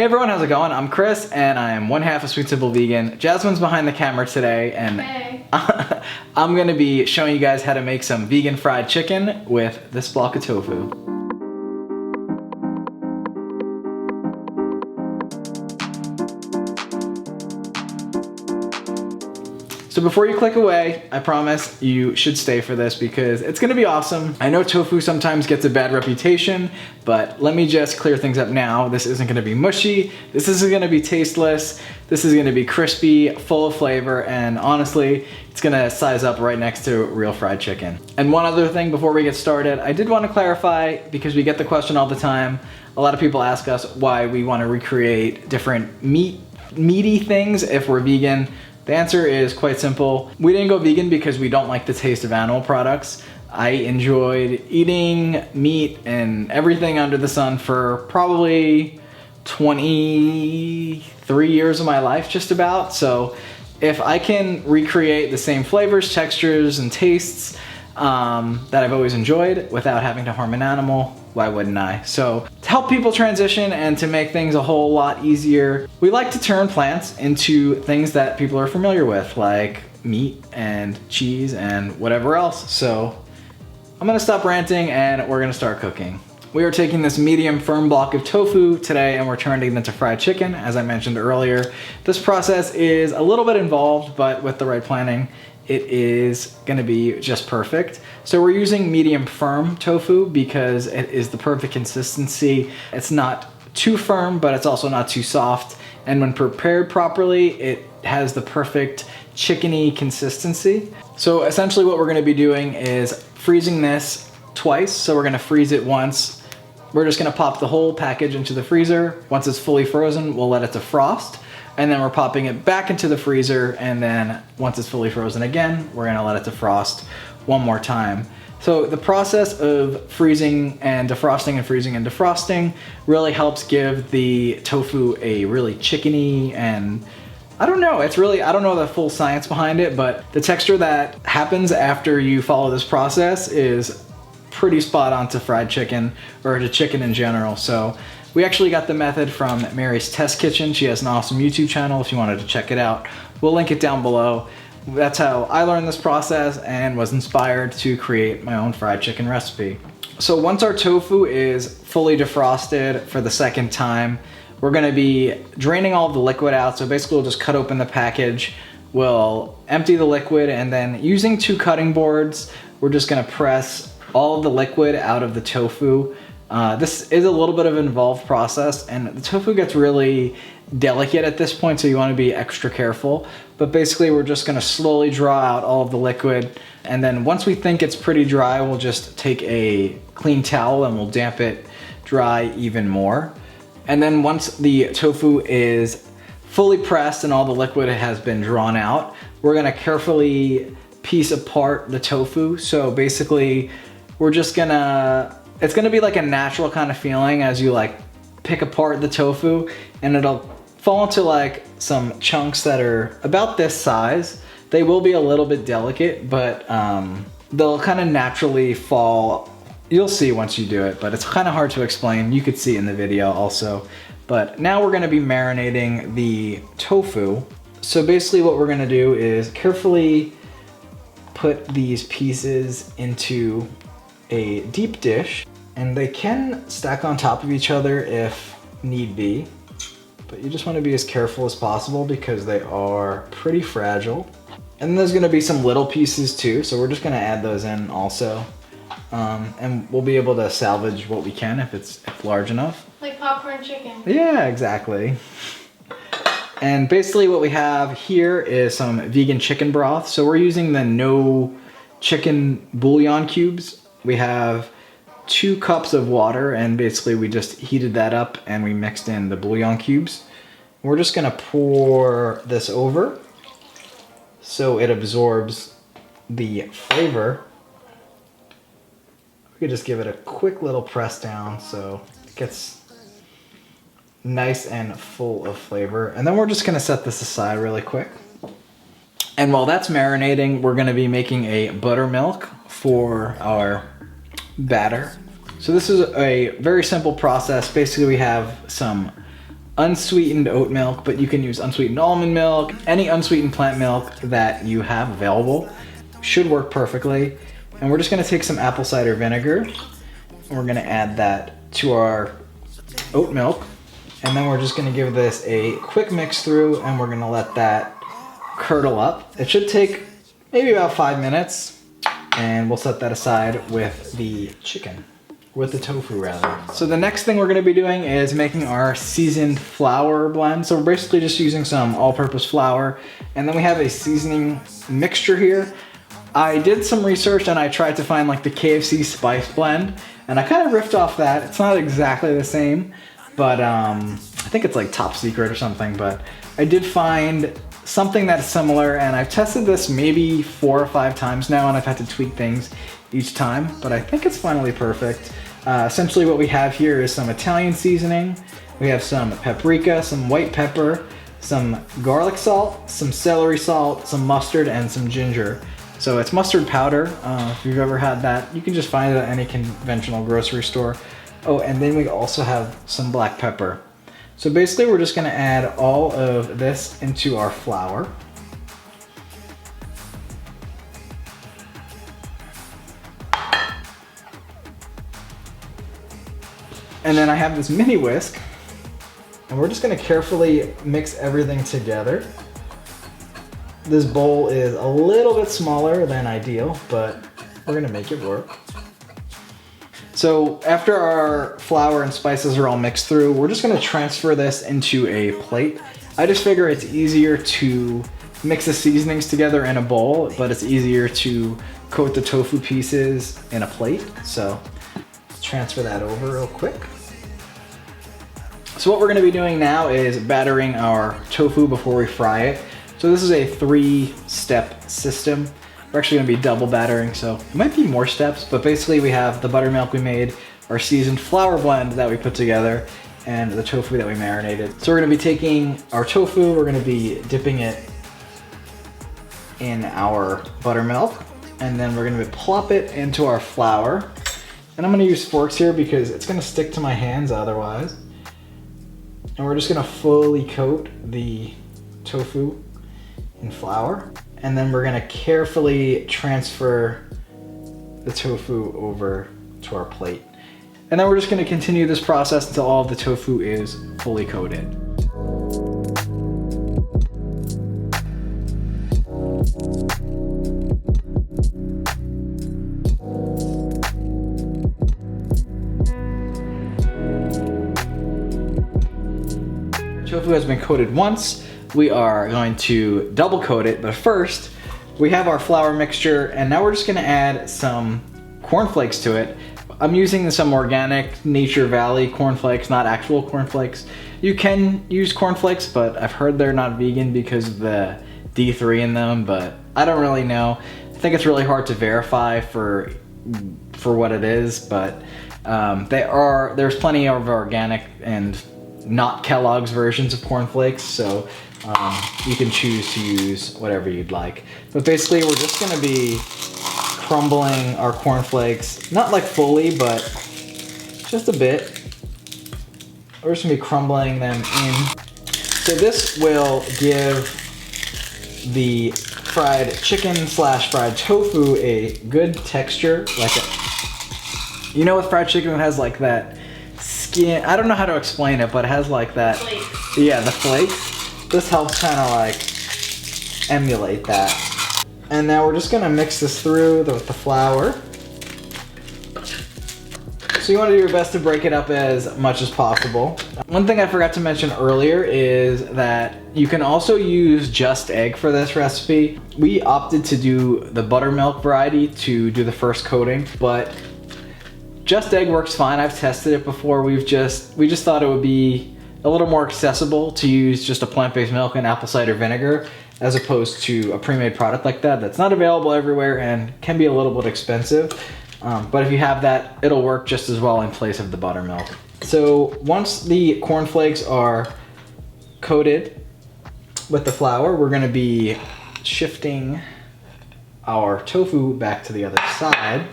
Hey everyone, how's it going? I'm Chris and I am one half a Sweet Simple Vegan. Jasmine's behind the camera today and hey. I'm gonna be showing you guys how to make some vegan fried chicken with this block of tofu. So before you click away, I promise you should stay for this because it's gonna be awesome. I know tofu sometimes gets a bad reputation, but let me just clear things up now. This isn't gonna be mushy, this isn't gonna be tasteless, this is gonna be crispy, full of flavor, and honestly, it's gonna size up right next to real fried chicken. And one other thing before we get started, I did wanna clarify, because we get the question all the time, a lot of people ask us why we wanna recreate different meaty things if we're vegan. The answer is quite simple. We didn't go vegan because we don't like the taste of animal products. I enjoyed eating meat and everything under the sun for probably 23 years of my life, just about. So if I can recreate the same flavors, textures, and tastes that I've always enjoyed without having to harm an animal, why wouldn't I? So to help people transition and to make things a whole lot easier, we like to turn plants into things that people are familiar with, like meat and cheese and whatever else. So I'm gonna stop ranting and we're gonna start cooking. We are taking this medium firm block of tofu today and we're turning it into fried chicken, as I mentioned earlier. This process is a little bit involved, but with the right planning, it is gonna be just perfect. So we're using medium firm tofu because it is the perfect consistency. It's not too firm, but it's also not too soft. And when prepared properly, it has the perfect chickeny consistency. So essentially what we're gonna be doing is freezing this twice. So we're gonna freeze it once. We're just gonna pop the whole package into the freezer. Once it's fully frozen, we'll let it defrost. And then we're popping it back into the freezer, and then once it's fully frozen again, we're gonna let it defrost one more time. So the process of freezing and defrosting and freezing and defrosting really helps give the tofu a really chickeny and I don't know the full science behind it, but the texture that happens after you follow this process is pretty spot on to fried chicken or to chicken in general. So we actually got the method from Mary's Test Kitchen. She has an awesome YouTube channel if you wanted to check it out. We'll link it down below. That's how I learned this process and was inspired to create my own fried chicken recipe. So once our tofu is fully defrosted for the second time, we're gonna be draining all of the liquid out. So basically we'll just cut open the package, we'll empty the liquid, and then using 2 cutting boards, we're just gonna press all of the liquid out of the tofu. This is a little bit of an involved process and the tofu gets really delicate at this point, so you want to be extra careful. But basically we're just going to slowly draw out all of the liquid, and then once we think it's pretty dry, we'll just take a clean towel and we'll damp it dry even more. And then once the tofu is fully pressed and all the liquid has been drawn out, we're going to carefully piece apart the tofu. So basically we're just gonna, it's gonna be like a natural kind of feeling as you like pick apart the tofu, and it'll fall into like some chunks that are about this size. They will be a little bit delicate, but they'll kind of naturally fall. You'll see once you do it, but it's kind of hard to explain. You could see in the video also. But now we're gonna be marinating the tofu. So basically what we're gonna do is carefully put these pieces into a deep dish, and they can stack on top of each other if need be, but you just want to be as careful as possible because they are pretty fragile. And there's going to be some little pieces too, so we're just going to add those in also, and we'll be able to salvage what we can if it's large enough. Like popcorn chicken. Yeah, exactly. And basically what we have here is some vegan chicken broth. So we're using the no chicken bouillon cubes. We have 2 cups of water, and basically we just heated that up and we mixed in the bouillon cubes. We're just gonna pour this over so it absorbs the flavor. We could just give it a quick little press down so it gets nice and full of flavor. And then we're just gonna set this aside really quick. And while that's marinating, we're gonna be making a buttermilk for our batter. So this is a very simple process. Basically we have some unsweetened oat milk, but you can use unsweetened almond milk, any unsweetened plant milk that you have available. Should work perfectly. And we're just gonna take some apple cider vinegar, and we're gonna add that to our oat milk. And then we're just gonna give this a quick mix through, and we're gonna let that curdle up. It should take maybe about 5 minutes, and we'll set that aside with the chicken, with the tofu rather. So the next thing we're gonna be doing is making our seasoned flour blend. So we're basically just using some all-purpose flour, and then we have a seasoning mixture here. I did some research and I tried to find like the KFC spice blend, and I kind of riffed off that. It's not exactly the same, but I think it's like top secret or something, but I did find something that's similar, and I've tested this maybe 4 or 5 times now, and I've had to tweak things each time, but I think it's finally perfect. Essentially what we have here is some Italian seasoning. We have some paprika, some white pepper, some garlic salt, some celery salt, some mustard, and some ginger. So it's mustard powder. If you've ever had that, you can just find it at any conventional grocery store. Oh, and then we also have some black pepper. So basically we're just gonna add all of this into our flour. And then I have this mini whisk, and we're just gonna carefully mix everything together. This bowl is a little bit smaller than ideal, but we're gonna make it work. So after our flour and spices are all mixed through, we're just gonna transfer this into a plate. I just figure it's easier to mix the seasonings together in a bowl, but it's easier to coat the tofu pieces in a plate. So let's transfer that over real quick. So what we're gonna be doing now is battering our tofu before we fry it. So this is a 3-step system. We're actually gonna be double battering, so it might be more steps, but basically we have the buttermilk we made, our seasoned flour blend that we put together, and the tofu that we marinated. So we're gonna be taking our tofu, we're gonna be dipping it in our buttermilk, and then we're gonna plop it into our flour. And I'm gonna use forks here because it's gonna stick to my hands otherwise. And we're just gonna fully coat the tofu in flour, and then we're gonna carefully transfer the tofu over to our plate. And then we're just gonna continue this process until all of the tofu is fully coated. Tofu has been coated once. We are going to double coat it, but first we have our flour mixture, and now we're just gonna add some cornflakes to it. I'm using some organic Nature Valley cornflakes, not actual cornflakes. You can use cornflakes, but I've heard they're not vegan because of the D3 in them, but I don't really know. I think it's really hard to verify for what it is, but there's plenty of organic and not Kellogg's versions of cornflakes, so you can choose to use whatever you'd like. But basically we're just gonna be crumbling our cornflakes, not like fully, but just a bit. We're just gonna be crumbling them in. So this will give the fried chicken slash fried tofu a good texture. You know, with fried chicken it has like that skin, I don't know how to explain it, but it has like that, flakes. Yeah, the flakes. This helps kind of like emulate that. And now we're just gonna mix this through with the flour. So you wanna do your best to break it up as much as possible. One thing I forgot to mention earlier is that you can also use just egg for this recipe. We opted to do the buttermilk variety to do the first coating, but just egg works fine. I've tested it before. We just thought it would be a little more accessible to use just a plant-based milk and apple cider vinegar as opposed to a pre-made product like that that's not available everywhere and can be a little bit expensive. But if you have that, it'll work just as well in place of the buttermilk. So once the cornflakes are coated with the flour, we're gonna be shifting our tofu back to the other side,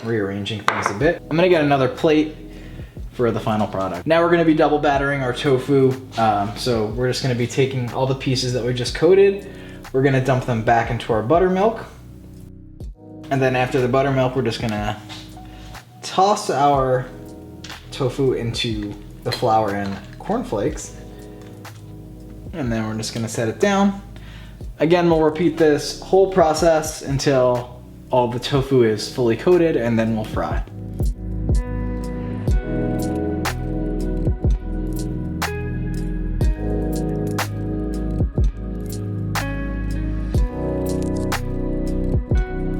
rearranging things a bit. I'm gonna get another plate for the final product. Now we're gonna be double battering our tofu. So we're just gonna be taking all the pieces that we just coated. We're gonna dump them back into our buttermilk. And then after the buttermilk, we're just gonna toss our tofu into the flour and cornflakes. And then we're just gonna set it down. Again, we'll repeat this whole process until all the tofu is fully coated, and then we'll fry.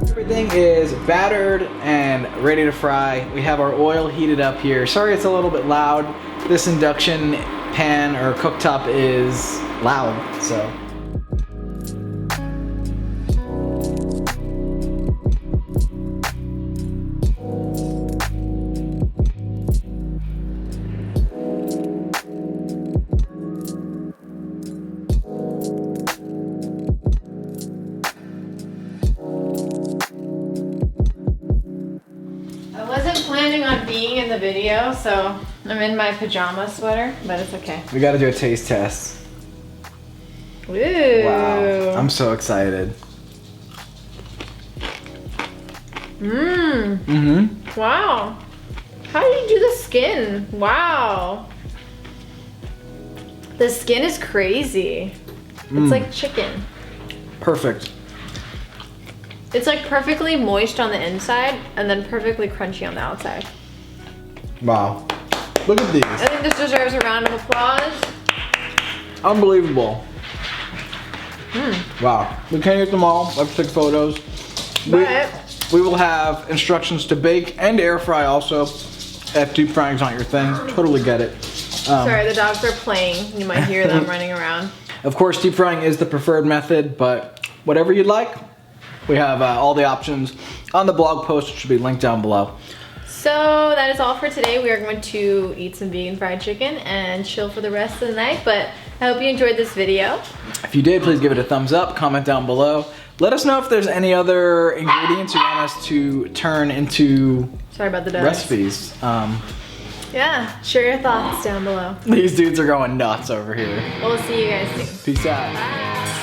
Everything is battered and ready to fry. We have our oil heated up here. Sorry it's a little bit loud. This induction pan or cooktop is loud, so. Planning on being in the video, so I'm in my pajama sweater, but it's okay. We gotta do a taste test. Ooh. Wow, I'm so excited. Wow. How do you do the skin? Wow. The skin is crazy. It's like chicken. Perfect. It's like perfectly moist on the inside and then perfectly crunchy on the outside. Wow. Look at these. I think this deserves a round of applause. Unbelievable. Wow. We can't get them all. Let's take photos. But we will have instructions to bake and air fry also. If deep frying's not your thing, totally get it. Sorry, the dogs are playing. You might hear them running around. Of course, deep frying is the preferred method, but whatever you'd like. We have all the options on the blog post, which should be linked down below. So that is all for today. We are going to eat some vegan fried chicken and chill for the rest of the night, but I hope you enjoyed this video. If you did, please give it a thumbs up, comment down below. Let us know if there's any other ingredients you want us to turn into recipes. Yeah, share your thoughts down below. These dudes are going nuts over here. We'll see you guys soon. Peace out. Bye.